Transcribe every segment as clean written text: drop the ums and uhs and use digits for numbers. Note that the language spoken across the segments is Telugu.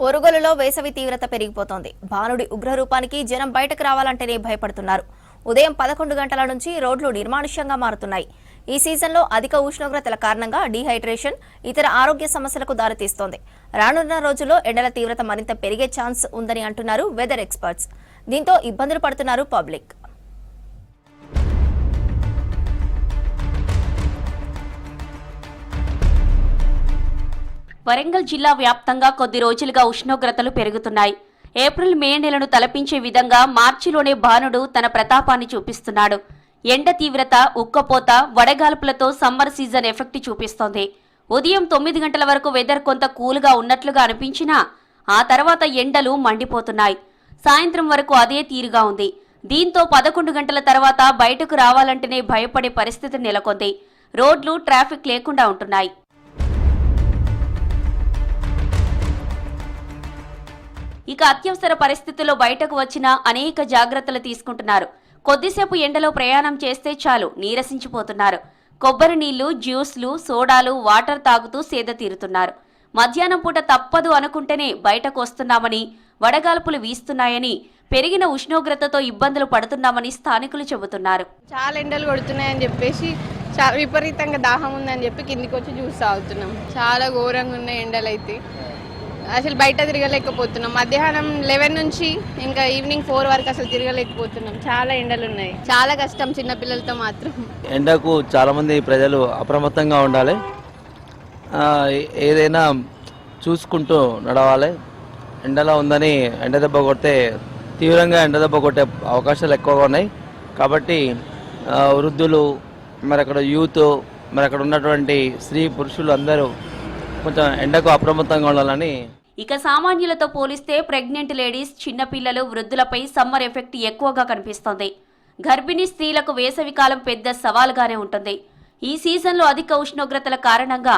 ఒరుగోలులో వేసవి తీవ్రత పెరిగిపోతోంది. భానుడి ఉగ్రరూపానికి జనం బయటకు రావాలంటేనే భయపడుతున్నారు. ఉదయం 11 గంటల నుంచి రోడ్లు నిర్మానుష్యంగా మారుతున్నాయి. ఈ సీజన్లో అధిక ఉష్ణోగ్రతల కారణంగా డీహైడ్రేషన్, ఇతర ఆరోగ్య సమస్యలకు దారితీస్తోంది. రానున్న రోజుల్లో ఎండల తీవ్రత మరింత పెరిగే ఛాన్స్ ఉందని అంటున్నారు వెదర్ ఎక్స్పర్ట్స్. దీంతో ఇబ్బందులు పడుతున్నారు పబ్లిక్. వరంగల్ జిల్లా వ్యాప్తంగా కొద్ది రోజులుగా ఉష్ణోగ్రతలు పెరుగుతున్నాయి. ఏప్రిల్ మే నెలను తలపించే విధంగా మార్చిలోనే భానుడు తన ప్రతాపాన్ని చూపిస్తున్నాడు. ఎండ తీవ్రత, ఉక్కపోత, వడగాల్పులతో సమ్మర్ సీజన్ ఎఫెక్ట్ చూపిస్తోంది. ఉదయం 9 గంటల వరకు వెదర్ కొంత కూల్గా ఉన్నట్లుగా అనిపించినా ఆ తర్వాత ఎండలు మండిపోతున్నాయి. సాయంత్రం వరకు అదే తీరుగా ఉంది. దీంతో 11 గంటల తర్వాత బయటకు రావాలంటేనే భయపడే పరిస్థితి నెలకొంది. రోడ్లు, ట్రాఫిక్ లేకుండా ఉంటున్నాయి. ఇక అత్యవసర పరిస్థితుల్లో బయటకు వచ్చినా అనేక జాగ్రత్తలు తీసుకుంటున్నారు. కొద్దిసేపు ఎండలో ప్రయాణం చేస్తే చాలు నీరసించిపోతున్నారు. కొబ్బరి నీళ్లు, జ్యూస్లు, సోడాలు, వాటర్ తాగుతూ సేద తీరుతున్నారు. మధ్యాహ్నం పూట తప్పదు అనుకుంటేనే బయటకు వస్తున్నామని, వడగాల్పులు వీస్తున్నాయని, పెరిగిన ఉష్ణోగ్రతతో ఇబ్బందులు పడుతున్నామని స్థానికులు చెబుతున్నారు. చాలా ఎండలు కొడుతున్నాయని చెప్పేసి విపరీతంగా దాహం ఉందని చెప్పి కిందికి వచ్చి జ్యూస్ తాగుతున్నాం. చాలా ఘోరంగా ఉన్నాయి ఎండలు అయితే. అసలు బయట తిరగలేకపోతున్నాం. మధ్యాహ్నం 11 నుంచి ఇంకా ఈవినింగ్ 4 వరకు అసలు తిరగలేకపోతున్నాం. చాలా ఎండలు ఉన్నాయి. చాలా కష్టం చిన్నపిల్లలతో మాత్రం. ఎండకు చాలా మంది ప్రజలు అప్రమత్తంగా ఉండాలి. ఏదైనా చూసుకుంటూ నడవాలి. ఎండలో ఉందని ఎండ దెబ్బ కొడితే తీవ్రంగా ఎండ దెబ్బ కొట్టే అవకాశాలు ఎక్కువగా ఉన్నాయి. కాబట్టి వృద్ధులు, మరి అక్కడ యూత్, మరి అక్కడ ఉన్నటువంటి స్త్రీ పురుషులు అందరూ కొంచెం ఎండకు అప్రమత్తంగా ఉండాలని. ఇక సామాన్యులతో పోలిస్తే ప్రెగ్నెంట్ లేడీస్, చిన్నపిల్లలు, వృద్ధులపై సమ్మర్ ఎఫెక్ట్ ఎక్కువగా కనిపిస్తోంది. గర్భిణీ స్త్రీలకు వేసవికాలం పెద్ద సవాల్గానే ఉంటుంది. ఈ సీజన్లో అధిక ఉష్ణోగ్రతల కారణంగా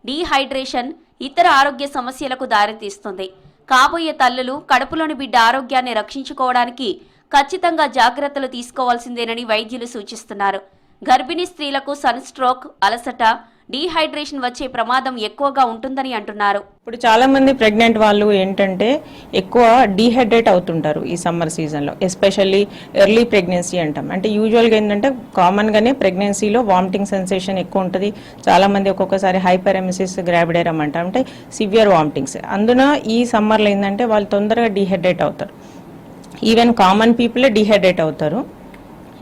డీహైడ్రేషన్, ఇతర ఆరోగ్య సమస్యలకు దారితీస్తుంది. కాబోయే తల్లులు కడుపులోని బిడ్డ ఆరోగ్యాన్ని రక్షించుకోవడానికి ఖచ్చితంగా జాగ్రత్తలు తీసుకోవాల్సిందేనని వైద్యులు సూచిస్తున్నారు. గర్భిణీ స్త్రీలకు సన్ స్ట్రోక్, అలసట, డీహైడ్రేషన్ వచ్చే ప్రమాదం ఎక్కువగా ఉంటుందని అంటున్నారు. ఇప్పుడు చాలా మంది ప్రెగ్నెంట్ వాళ్ళు ఏంటంటే ఎక్కువ డీహైడ్రేట్ అవుతుంటారు ఈ సమ్మర్ సీజన్లో. ఎస్పెషల్లీ ఎర్లీ ప్రెగ్నెన్సీ అంటాం. అంటే యూజువల్గా ఏంటంటే కామన్గానే ప్రెగ్నెన్సీలో వామిటింగ్ సెన్సేషన్ ఎక్కువ ఉంటుంది. చాలా మంది ఒక్కొక్కసారి హైపరెమిసిస్ గ్రావిడేరం అంటాం, అంటే సివియర్ వామిటింగ్స్. అందున ఈ సమ్మర్లో ఏంటంటే వాళ్ళు తొందరగా డీహైడ్రేట్ అవుతారు. ఈవెన్ కామన్ పీపులే డీహైడ్రేట్ అవుతారు.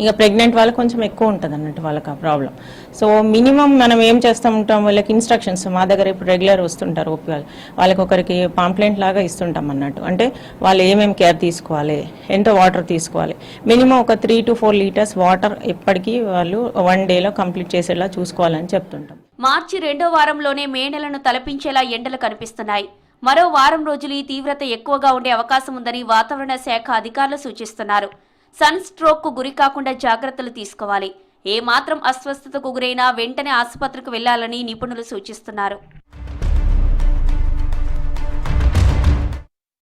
ఇక ప్రెగ్నెంట్ వాళ్ళకి కొంచెం ఎక్కువ ఉంటుంది అన్నట్టు వాళ్ళకి ఆ ప్రాబ్లం. సో మినిమం మనం ఏం చేస్తూ ఉంటాం, వాళ్ళకి ఇన్స్ట్రక్షన్స్ మా దగ్గర ఇప్పుడు రెగ్యులర్ వస్తుంటారు ఓపీ వాళ్ళకి ఒకరికి పాంప్లెంట్ లాగా ఇస్తుంటాం అన్నట్టు. అంటే వాళ్ళు ఏమేమి కేర్ తీసుకోవాలి, ఎంత వాటర్ తీసుకోవాలి, మినిమం ఒక 3 to 4 లీటర్స్ వాటర్ ఎప్పటికీ వాళ్ళు 1 డేలో కంప్లీట్ చేసేలా చూసుకోవాలని చెప్తుంటాం. మార్చి 2వ వారంలోనే మే నెలను తలపించేలా ఎండలు కనిపిస్తున్నాయి. మరో వారం రోజులు ఈ తీవ్రత ఎక్కువగా ఉండే అవకాశం ఉందని వాతావరణ శాఖ అధికారులు సూచిస్తున్నారు. సన్ స్ట్రోక్ కు గురి కాకుండా జాగ్రత్తలు తీసుకోవాలి. ఏ మాత్రం అస్వస్థతకు గురైనా వెంటనే ఆసుపత్రికి వెళ్లాలని నిపుణులు సూచిస్తున్నారు.